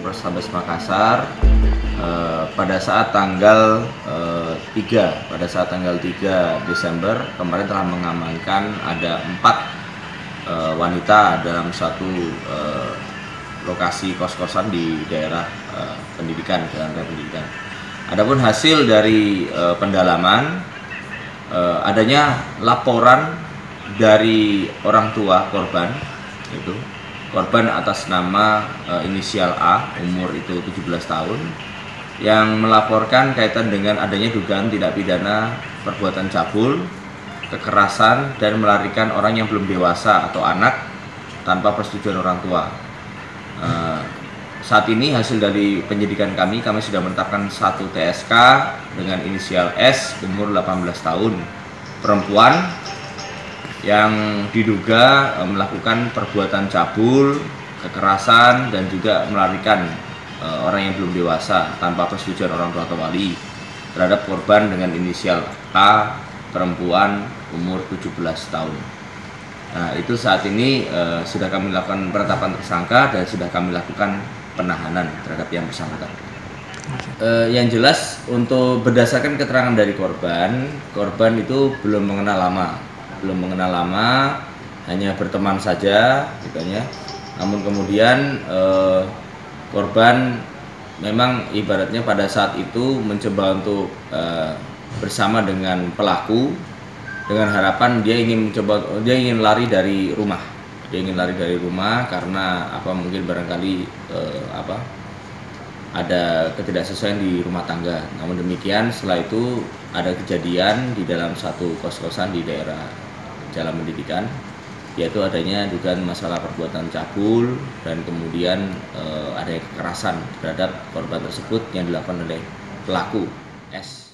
Polrestabes Makassar pada saat tanggal 3 Desember kemarin telah mengamankan ada 4 wanita dalam satu lokasi kos-kosan di daerah pendidikan, jalan raya pendidikan. Adapun hasil dari pendalaman adanya laporan dari orang tua korban, itu korban atas nama inisial A, umur itu 17 tahun, yang melaporkan kaitan dengan adanya dugaan tindak pidana perbuatan cabul, kekerasan, dan melarikan orang yang belum dewasa atau anak tanpa persetujuan orang tua. Saat ini hasil dari penyidikan kami sudah menetapkan satu TSK dengan inisial S, umur 18 tahun, perempuan, yang diduga melakukan perbuatan cabul, kekerasan, dan juga melarikan orang yang belum dewasa tanpa persetujuan orang tua atau wali terhadap korban dengan inisial A, perempuan, umur 17 tahun. Nah, itu saat ini sudah kami lakukan penetapan tersangka dan sudah kami lakukan penahanan terhadap yang bersangkutan. Yang jelas untuk berdasarkan keterangan dari korban itu belum mengenal lama, hanya berteman saja, gitu ya. Namun kemudian korban memang ibaratnya pada saat itu mencoba untuk bersama dengan pelaku dengan harapan dia ingin lari dari rumah. Karena mungkin barangkali ada ketidaksesuaian di rumah tangga. Namun demikian setelah itu ada kejadian di dalam satu kos-kosan di daerah Jalan Pendidikan, yaitu adanya dugaan masalah perbuatan cabul dan kemudian adanya kekerasan terhadap korban tersebut yang dilakukan oleh pelaku S.